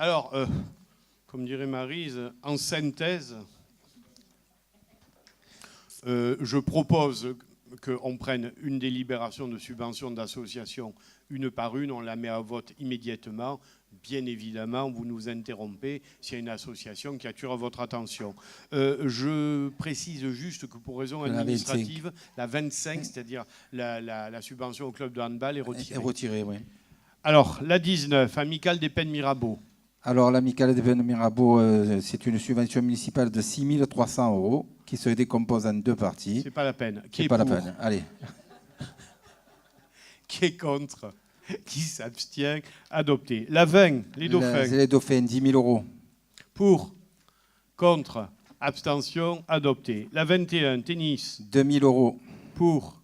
Alors, comme dirait Maryse, en synthèse, je propose qu'on prenne une délibération de subvention d'association une par une, on la met à vote immédiatement. Bien évidemment, vous nous interrompez s'il y a une association qui attire votre attention. Je précise juste que pour raison administrative, la 25, c'est-à-dire la subvention au club de handball est retirée. Est retirée, oui. Alors, la 19, Amicale des Pennes Mirabeau. Alors, l'Amicale des Pennes Mirabeau, c'est une subvention municipale de 6 300 € qui se décompose en deux parties. C'est pas la peine. Qui est pas la peine. Allez. Qui est contre? Qui s'abstient? Adopté. La 20, les Dauphins. Les Dauphins, 10 000 €. Pour? Contre? Abstention? Adopté. La 21, tennis. 2 000 €. Pour?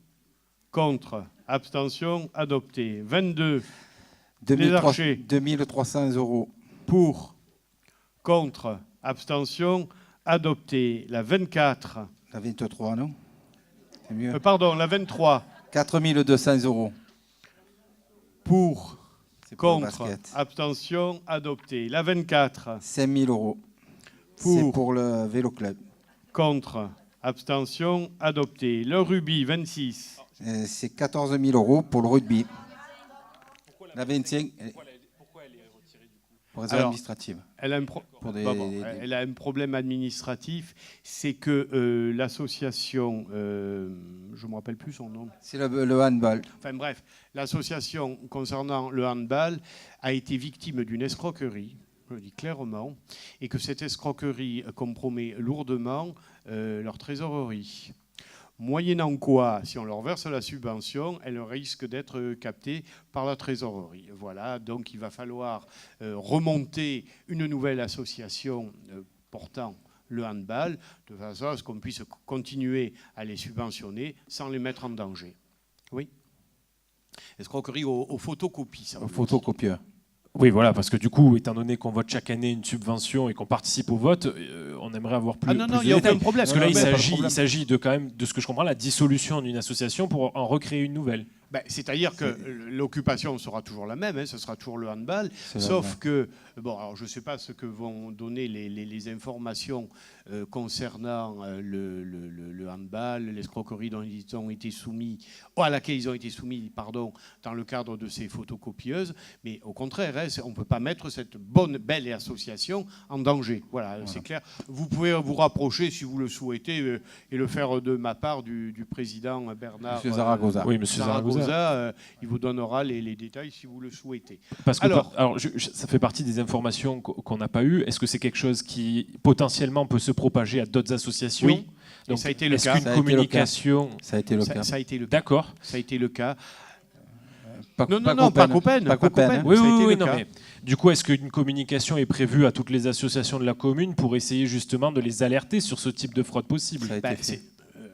Contre? Abstention? Adopté. 22, 2 les Archers. 2 300 €. Pour? Contre? Abstention? Adopté. La 24. La 23, non? C'est mieux. Pardon, la 23. 4 200 €. Pour? Contre? Basket. Abstention? Adopté. La 24. 5 000 €. C'est pour le vélo club. Contre? Abstention? Adopté. Le rugby, 26. C'est 14 000 € pour le rugby. La 25. Pourquoi elle est retirée du coup? Pour raison administrative. Elle a un problème administratif, c'est que l'association, je ne me rappelle plus son nom. C'est le handball. Enfin bref, l'association concernant le handball a été victime d'une escroquerie, je le dis clairement, et que cette escroquerie compromet lourdement leur trésorerie. Moyennant quoi, si on leur verse la subvention, elle risque d'être captée par la trésorerie. Voilà, donc il va falloir remonter une nouvelle association portant le handball, de façon à ce qu'on puisse continuer à les subventionner sans les mettre en danger. Oui. Escroquerie aux photocopies. Ça Au photocopieur. Oui, voilà, parce que du coup, étant donné qu'on vote chaque année une subvention et qu'on participe au vote, on aimerait avoir plus. Non, plus il n'y a aucun problème. Parce que là, il s'agit de quand même, de ce que je comprends, la dissolution d'une association pour en recréer une nouvelle. C'est-à-dire que l'occupation sera toujours la même, ce sera toujours le handball, sauf que, bon, alors je ne sais pas ce que vont donner les informations concernant le handball, l'escroquerie dont ils ont été soumis, à laquelle ils ont été soumis, pardon, dans le cadre de ces photocopieuses, mais au contraire, on ne peut pas mettre cette belle association en danger. Voilà. C'est clair. Vous pouvez vous rapprocher, si vous le souhaitez, et le faire de ma part du président Bernard Zaragoza. Oui, monsieur Zaragoza. Il vous donnera les détails si vous le souhaitez. Parce que ça fait partie des informations qu'on n'a pas eues. Est-ce que c'est quelque chose qui potentiellement peut se propager à d'autres associations? Oui. Donc, ça a été le cas. Est-ce qu'une communication... Ça a été le cas. Ça a été le cas. D'accord. Ça a été le cas. Pas Copain. Oui, non, mais du coup, est-ce qu'une communication est prévue à toutes les associations de la commune pour essayer justement de les alerter sur ce type de fraude possible?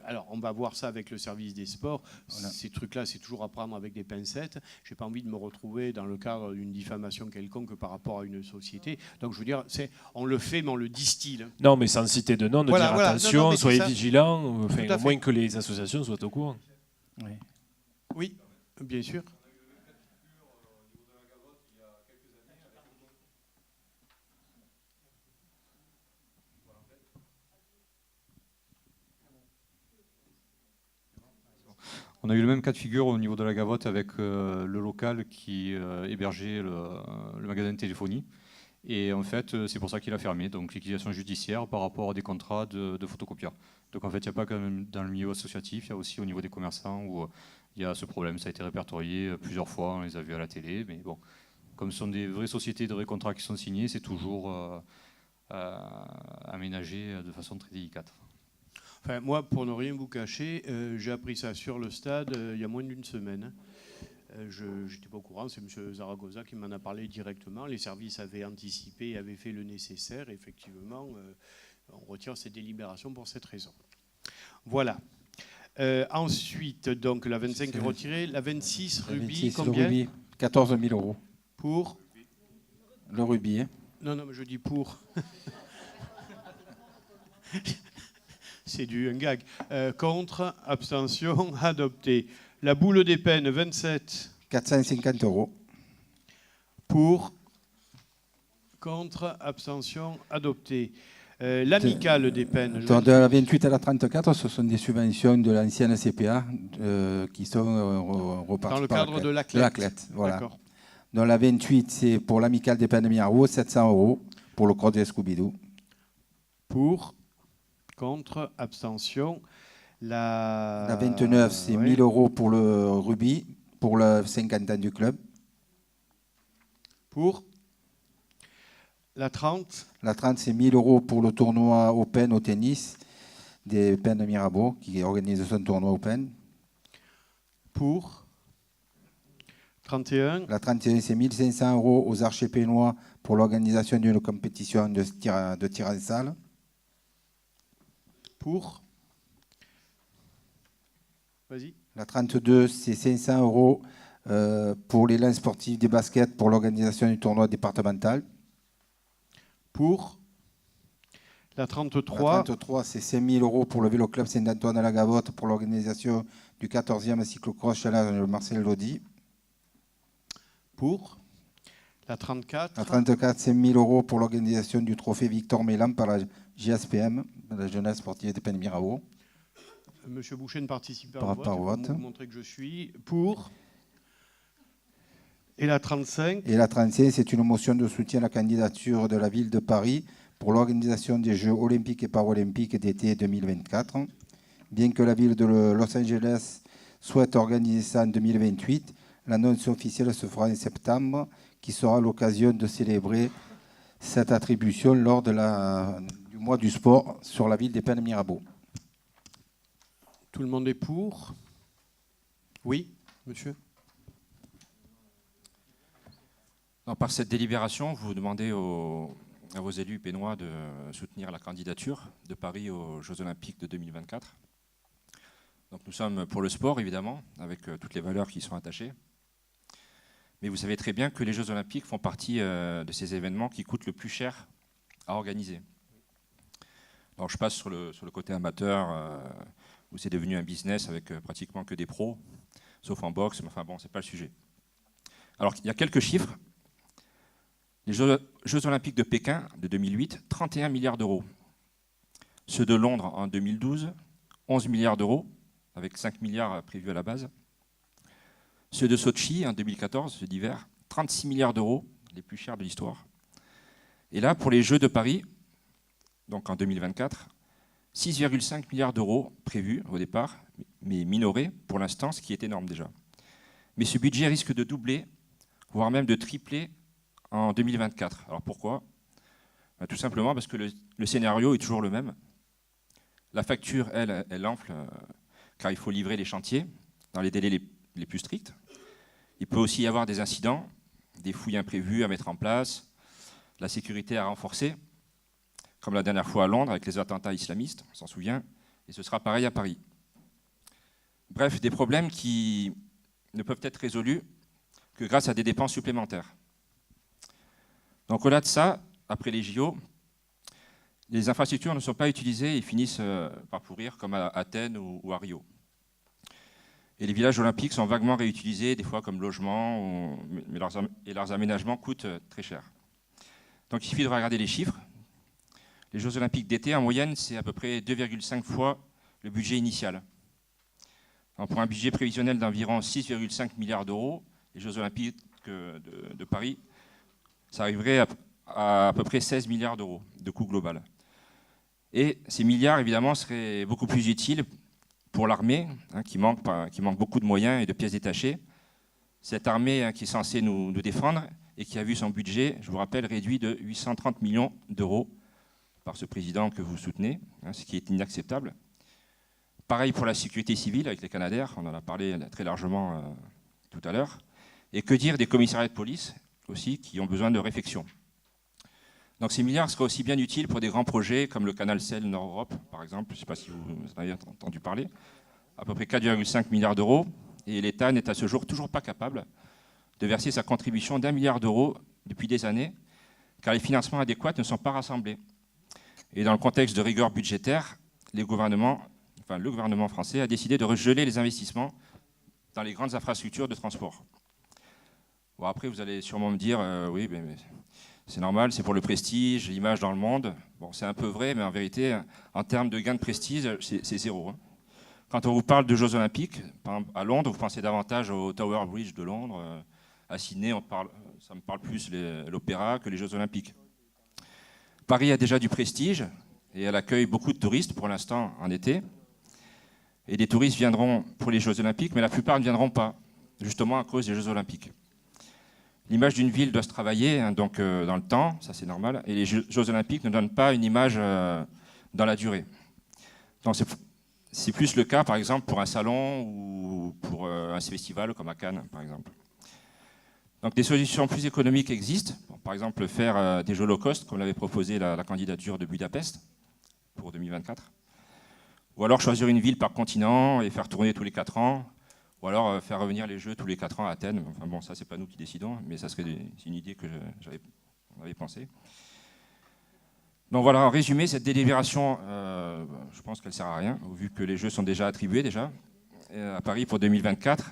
Alors, on va voir ça avec le service des sports. Voilà. Ces trucs-là, c'est toujours à prendre avec des pincettes. Je n'ai pas envie de me retrouver dans le cadre d'une diffamation quelconque par rapport à une société. Donc, je veux dire, on le fait, mais on le distille. Non, mais sans citer de nom, de dire attention, soyez vigilants, au moins que les associations soient au courant. Oui, bien sûr. On a eu le même cas de figure au niveau de la Gavotte avec le local qui hébergeait le magasin de téléphonie. Et en fait, c'est pour ça qu'il a fermé. Donc liquidation judiciaire par rapport à des contrats de photocopieurs. Donc en fait, il n'y a pas que dans le milieu associatif, il y a aussi au niveau des commerçants où il y a ce problème. Ça a été répertorié plusieurs fois, on les a vus à la télé. Mais bon, comme ce sont des vraies sociétés, de vrais contrats qui sont signés, c'est toujours aménagé de façon très délicate. Enfin, moi, pour ne rien vous cacher, j'ai appris ça sur le stade il y a moins d'une semaine. Je n'étais pas au courant, c'est M. Zaragoza qui m'en a parlé directement. Les services avaient anticipé, avaient fait le nécessaire. Effectivement, on retire ces délibérations pour cette raison. Voilà. Ensuite, donc, la 25 est retirée. La 26, rugby, combien? Le rugby, 14 000 €. Pour? Le rugby. Hein. Non, mais je dis pour. C'est un gag. Contre, abstention, adopté. La boule des peines, 27. 450 €. Pour, Contre, abstention, adopté. L'amicale des peines. De la 28 à la 34, ce sont des subventions de l'ancienne CPA qui sont reparties dans le cadre de la CLET. Voilà. Dans la 28, c'est pour l'amicale des peines de Mirabeau, 700 € pour le cross de Scooby-Doo. Pour, contre, abstention. La 29, c'est 1000 € pour le rugby, pour le 50 ans du club. Pour la 30. La 30, c'est 1000 € pour le tournoi Open au tennis des peines de Mirabeau, qui organise son tournoi Open. Pour 31. La 31, c'est 1500 € aux Archers Pénois pour l'organisation d'une compétition de tir en salle. Pour. Vas-y. La 32, c'est 500 € pour l'élan sportif des baskets pour l'organisation du tournoi départemental. Pour la 33. La 33, c'est 5000 € pour le Vélo Club Saint-Antoine à la Gavotte pour l'organisation du 14e cyclocross challenge Marcel Lodi. Pour la 34. La 34, c'est 1000 € pour l'organisation du trophée Victor Mélan par la JSPM, la jeunesse sportive des peines de Mirabeau. Monsieur Boucher ne participe pas Par vote. Pour montrer que je suis pour. Et la 35. Et la 35, c'est une motion de soutien à la candidature de la ville de Paris pour l'organisation des Jeux olympiques et paralympiques d'été 2024. Bien que la ville de Los Angeles souhaite organiser ça en 2028, l'annonce officielle se fera en septembre, qui sera l'occasion de célébrer cette attribution lors du mois du sport sur la ville des peines de Mirabeau. Tout le monde est pour? Oui, monsieur? Non, par cette délibération, vous demandez à vos élus pénois de soutenir la candidature de Paris aux Jeux Olympiques de 2024. Donc nous sommes pour le sport, évidemment, avec toutes les valeurs qui y sont attachées. Mais vous savez très bien que les Jeux Olympiques font partie de ces événements qui coûtent le plus cher à organiser. Alors je passe sur le côté amateur, où c'est devenu un business avec pratiquement que des pros, sauf en boxe, mais enfin bon, c'est pas le sujet. Alors il y a quelques chiffres. Les Jeux Olympiques de Pékin de 2008, 31 milliards d'euros. Ceux de Londres en 2012, 11 milliards d'euros, avec 5 milliards prévus à la base. Ceux de Sochi en 2014, ceux d'hiver, 36 milliards d'euros, les plus chers de l'histoire. Et là, pour les Jeux de Paris, donc en 2024, 6,5 milliards d'euros prévus au départ, mais minorés pour l'instant, ce qui est énorme déjà. Mais ce budget risque de doubler, voire même de tripler en 2024. Alors pourquoi? Tout simplement parce que le scénario est toujours le même. La facture, elle enfle, car il faut livrer les chantiers dans les délais les plus stricts. Il peut aussi y avoir des incidents, des fouilles imprévues à mettre en place, la sécurité à renforcer, comme la dernière fois à Londres avec les attentats islamistes, on s'en souvient, et ce sera pareil à Paris. Bref, des problèmes qui ne peuvent être résolus que grâce à des dépenses supplémentaires. Donc au-delà de ça, après les JO, les infrastructures ne sont pas utilisées et finissent par pourrir comme à Athènes ou à Rio. Et les villages olympiques sont vaguement réutilisés, des fois comme logement, mais leurs aménagements coûtent très cher. Donc il suffit de regarder les chiffres. Les Jeux olympiques d'été, en moyenne, c'est à peu près 2,5 fois le budget initial. Donc pour un budget prévisionnel d'environ 6,5 milliards d'euros, les Jeux olympiques de Paris, ça arriverait à peu près 16 milliards d'euros de coût global. Et ces milliards, évidemment, seraient beaucoup plus utiles pour l'armée, qui manque beaucoup de moyens et de pièces détachées. Cette armée qui est censée nous défendre et qui a vu son budget, je vous rappelle, réduit de 830 millions d'euros par ce président que vous soutenez, ce qui est inacceptable. Pareil pour la sécurité civile avec les Canadair, on en a parlé très largement tout à l'heure. Et que dire des commissariats de police aussi, qui ont besoin de réflexion. Donc ces milliards seraient aussi bien utiles pour des grands projets comme le canal Seine Nord-Europe, par exemple, je ne sais pas si vous en avez entendu parler, à peu près 4,5 milliards d'euros, et l'État n'est à ce jour toujours pas capable de verser sa contribution d'1 milliard d'euros depuis des années, car les financements adéquats ne sont pas rassemblés. Et dans le contexte de rigueur budgétaire, le gouvernement français a décidé de regeler les investissements dans les grandes infrastructures de transport. Bon, après, vous allez sûrement me dire, oui, mais C'est normal, c'est pour le prestige, l'image dans le monde. Bon, c'est un peu vrai, mais en vérité, en termes de gain de prestige, c'est zéro. Hein. Quand on vous parle de Jeux Olympiques, par exemple, à Londres, vous pensez davantage au Tower Bridge de Londres. À Sydney, ça me parle plus l'opéra que les Jeux Olympiques. Paris a déjà du prestige et elle accueille beaucoup de touristes pour l'instant en été. Et des touristes viendront pour les Jeux Olympiques, mais la plupart ne viendront pas, justement à cause des Jeux Olympiques. L'image d'une ville doit se travailler hein, donc, dans le temps, ça c'est normal, et les Jeux Olympiques ne donnent pas une image dans la durée. Donc c'est plus le cas, par exemple, pour un salon ou pour un festival comme à Cannes, par exemple. Donc des solutions plus économiques existent. Bon, par exemple, faire des jeux low cost, comme l'avait proposé la candidature de Budapest pour 2024. Ou alors choisir une ville par continent et faire tourner tous les 4 ans. Ou alors faire revenir les jeux tous les 4 ans à Athènes. Enfin bon, ça, c'est pas nous qui décidons, mais ça serait une idée que j'avais pensée. Donc voilà, en résumé, cette délibération, je pense qu'elle ne sert à rien, vu que les jeux sont déjà attribués à Paris pour 2024.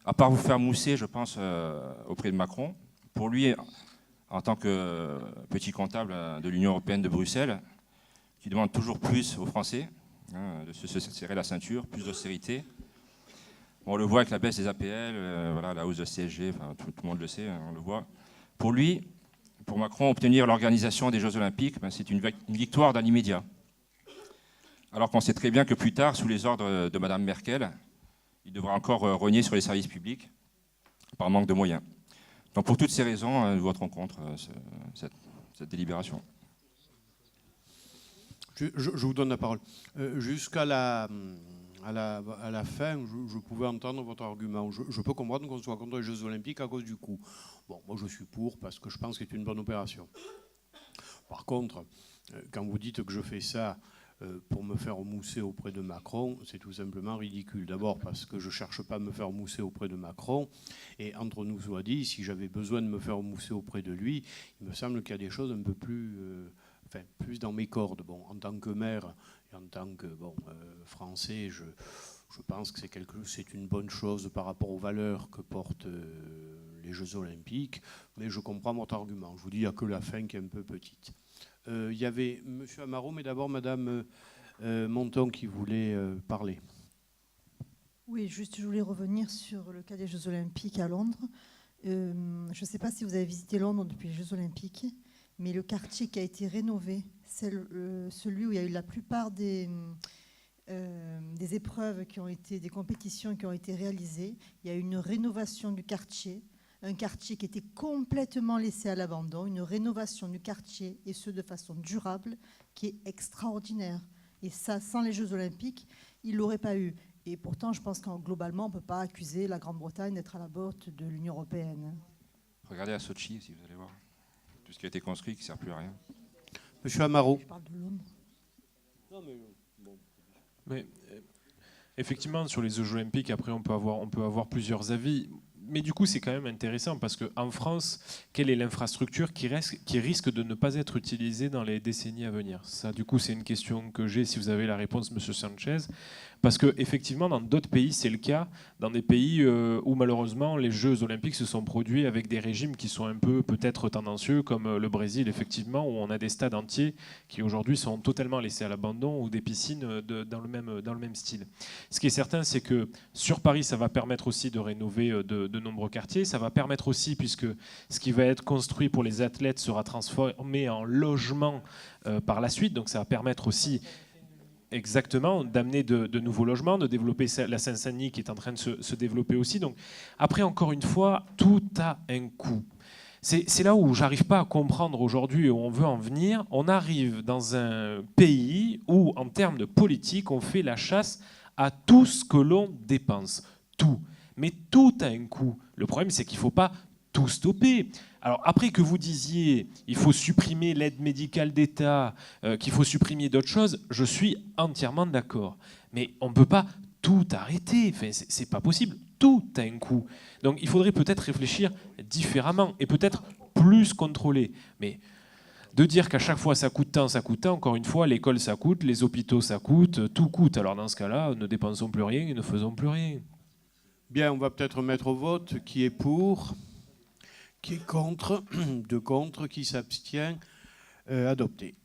À part vous faire mousser, je pense, auprès de Macron. Pour lui, en tant que petit comptable de l'Union européenne de Bruxelles, qui demande toujours plus aux Français, hein, de se serrer la ceinture, plus d'austérité. On le voit avec la baisse des APL, voilà, la hausse de CSG, enfin, tout le monde le sait, hein, on le voit. Pour lui, pour Macron, obtenir l'organisation des Jeux Olympiques, ben, c'est une victoire dans l'immédiat. Alors qu'on sait très bien que plus tard, sous les ordres de Mme Merkel, il devra encore rogner sur les services publics par manque de moyens. Donc pour toutes ces raisons, nous voterons contre cette délibération. Je vous donne la parole. Jusqu'à la fin, je pouvais entendre votre argument. Je peux comprendre qu'on soit contre les Jeux Olympiques à cause du coût. Bon, moi je suis pour parce que je pense que c'est une bonne opération. Par contre, quand vous dites que je fais ça pour me faire mousser auprès de Macron, c'est tout simplement ridicule. D'abord parce que je ne cherche pas à me faire mousser auprès de Macron. Et entre nous soit dit, si j'avais besoin de me faire mousser auprès de lui, il me semble qu'il y a des choses un peu plus... plus dans mes cordes. Bon, en tant que maire et en tant que Français, je pense que c'est une bonne chose par rapport aux valeurs que portent les Jeux Olympiques, mais je comprends votre argument. Je vous dis, il n'y a que la fin qui est un peu petite. Il y avait M. Amaro, mais d'abord Mme Monton qui voulait parler. Oui, juste je voulais revenir sur le cas des Jeux Olympiques à Londres. Je ne sais pas si vous avez visité Londres depuis les Jeux Olympiques, mais le quartier qui a été rénové, c'est celui où il y a eu la plupart des épreuves qui ont été, des compétitions qui ont été réalisées. Il y a eu une rénovation du quartier, un quartier qui était complètement laissé à l'abandon, une rénovation du quartier, et ce de façon durable, qui est extraordinaire. Et ça, sans les Jeux Olympiques, il ne l'aurait pas eu. Et pourtant, je pense qu'en globalement, on ne peut pas accuser la Grande-Bretagne d'être à la botte de l'Union européenne. Regardez à Sochi, si vous allez voir. Tout ce qui a été construit qui ne sert plus à rien. Monsieur Amaro. Je parle de Londres. Non, mais bon. Mais effectivement, sur les Jeux Olympiques, après, on peut avoir plusieurs avis. Mais du coup, c'est quand même intéressant parce qu'en France, quelle est l'infrastructure qui risque de ne pas être utilisée dans les décennies à venir? Ça, du coup, c'est une question que j'ai, si vous avez la réponse, Monsieur Sanchez. Parce qu'effectivement, dans d'autres pays, c'est le cas. Dans des pays où, malheureusement, les Jeux Olympiques se sont produits avec des régimes qui sont un peu, peut-être, tendancieux, comme le Brésil, effectivement, où on a des stades entiers qui, aujourd'hui, sont totalement laissés à l'abandon, ou des piscines dans le même style. Ce qui est certain, c'est que sur Paris, ça va permettre aussi de rénover de nombreux quartiers. Ça va permettre aussi, puisque ce qui va être construit pour les athlètes sera transformé en logement par la suite. Donc ça va permettre aussi exactement d'amener de nouveaux logements, de développer la Seine-Saint-Denis qui est en train de se développer aussi. Donc après, encore une fois, tout a un coût. C'est là où j'arrive pas à comprendre aujourd'hui où on veut en venir. On arrive dans un pays où, en termes de politique, on fait la chasse à tout ce que l'on dépense. Tout. Mais tout a un coût. Le problème, c'est qu'il ne faut pas tout stopper. Alors après que vous disiez il faut supprimer l'aide médicale d'État, qu'il faut supprimer d'autres choses, je suis entièrement d'accord. Mais on ne peut pas tout arrêter. Enfin, c'est pas possible. Tout a un coût. Donc il faudrait peut-être réfléchir différemment et peut-être plus contrôler. Mais de dire qu'à chaque fois ça coûte tant, encore une fois, l'école ça coûte, les hôpitaux ça coûte, tout coûte. Alors dans ce cas-là, ne dépensons plus rien et ne faisons plus rien. Bien, on va peut-être mettre au vote qui est pour, Qui est contre? 2 contre. Qui s'abstient? Adopté.